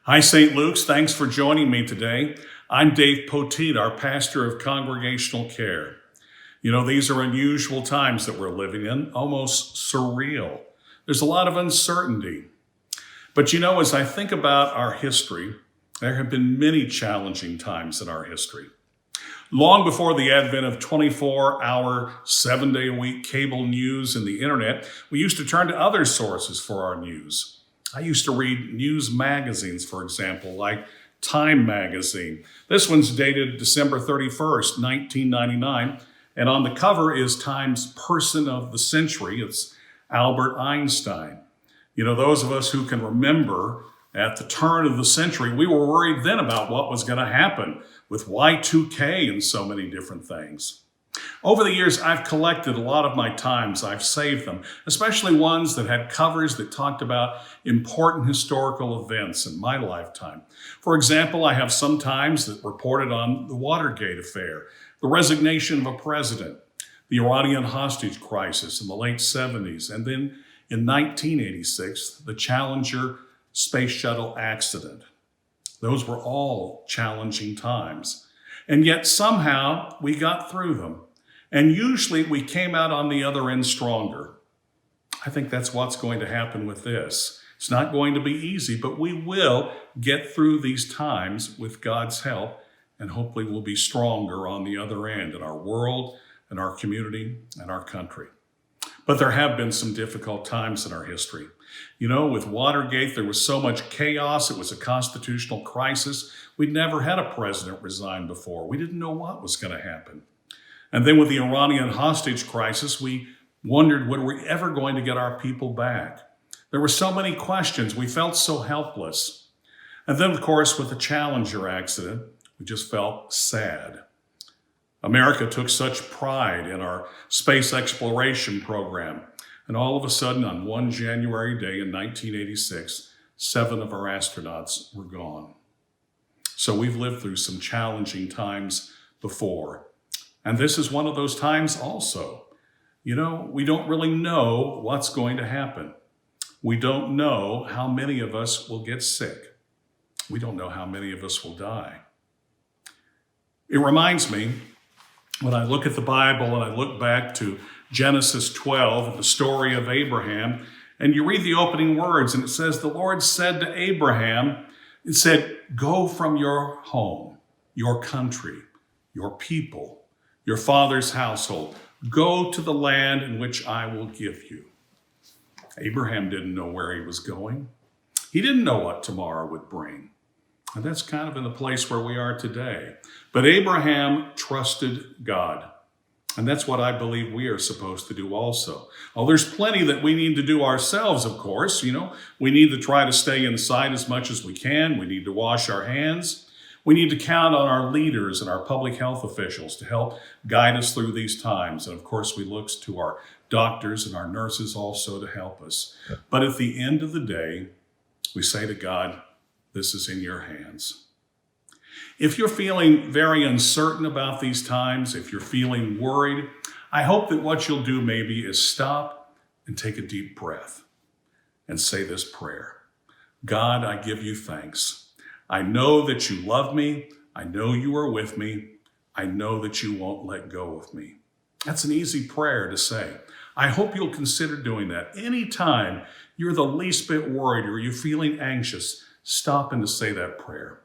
Hi, St. Luke's. Thanks for joining me today. I'm Dave Poteet, our pastor of congregational care. You know, these are unusual times that we're living in, almost surreal. There's a lot of uncertainty. But you know, as I think about our history, there have been many challenging times in our history. Long before the advent of 24-hour, 7-day-a-week cable news and the internet, we used to turn to other sources for our news. I used to read news magazines, for example, like Time magazine. This one's dated December 31st, 1999, and on the cover is Time's Person of the Century. It's Albert Einstein. You know, those of us who can remember at the turn of the century, we were worried then about what was going to happen with Y2K and so many different things. Over the years, I've collected a lot of my times. I've saved them, especially ones that had covers that talked about important historical events in my lifetime. For example, I have some times that reported on the Watergate affair, the resignation of a president, the Iranian hostage crisis in the late 70s, and then in 1986, the Challenger space shuttle accident. Those were all challenging times. And yet somehow we got through them. And usually we came out on the other end stronger. I think that's what's going to happen with this. It's not going to be easy, but we will get through these times with God's help, and hopefully we'll be stronger on the other end in our world, in our community, and our country. But there have been some difficult times in our history. You know, with Watergate, there was so much chaos. It was a constitutional crisis. We'd never had a president resign before. We didn't know what was going to happen. And then with the Iranian hostage crisis, we wondered, were we ever going to get our people back? There were so many questions. We felt so helpless. And then, of course, with the Challenger accident, we just felt sad. America took such pride in our space exploration program. And all of a sudden, on one January day in 1986, 7 of our astronauts were gone. So we've lived through some challenging times before. And this is one of those times also. You know, we don't really know what's going to happen. We don't know how many of us will get sick. We don't know how many of us will die. It reminds me, when I look at the Bible and I look back to Genesis 12, the story of Abraham, and you read the opening words, and it says, the Lord said to Abraham, it said, go from your home, your country, your people, your father's household. Go to the land in which I will give you. Abraham didn't know where he was going. He didn't know what tomorrow would bring. And that's kind of in the place where we are today. But Abraham trusted God. And that's what I believe we are supposed to do also. Oh, there's plenty that we need to do ourselves, of course. You know, we need to try to stay inside as much as we can. We need to wash our hands. We need to count on our leaders and our public health officials to help guide us through these times. And of course, we look to our doctors and our nurses also to help us. But at the end of the day, we say to God, this is in your hands. If you're feeling very uncertain about these times, if you're feeling worried, I hope that what you'll do maybe is stop and take a deep breath and say this prayer. God, I give you thanks. I know that you love me. I know you are with me. I know that you won't let go of me. That's an easy prayer to say. I hope you'll consider doing that. Anytime you're the least bit worried or you're feeling anxious, stop and to say that prayer.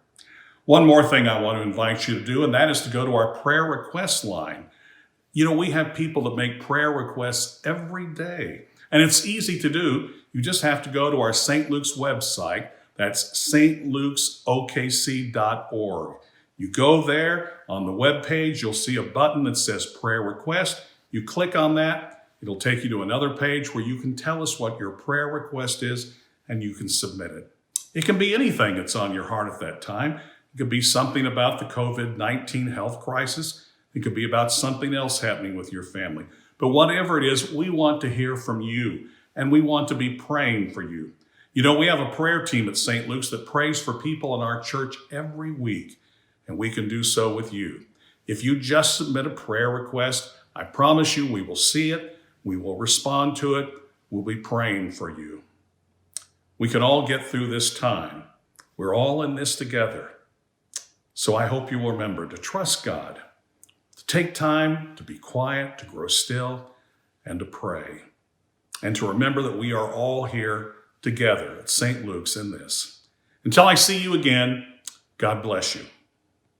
One more thing I want to invite you to do, and that is to go to our prayer request line. You know, we have people that make prayer requests every day, and it's easy to do. You just have to go to our St. Luke's website. That's stlukesokc.org. You go there, on the web page, you'll see a button that says prayer request. You click on that, it'll take you to another page where you can tell us what your prayer request is, and you can submit it. It can be anything that's on your heart at that time. It could be something about the COVID-19 health crisis. It could be about something else happening with your family. But whatever it is, we want to hear from you, and we want to be praying for you. You know, we have a prayer team at St. Luke's that prays for people in our church every week, and we can do so with you. If you just submit a prayer request, I promise you we will see it, we will respond to it, we'll be praying for you. We can all get through this time, We're all in this together. So I hope you will remember to trust God, to take time to be quiet, to grow still, and to pray. And to remember that we are all here together at St. Luke's in this. Until I see you again, God bless you.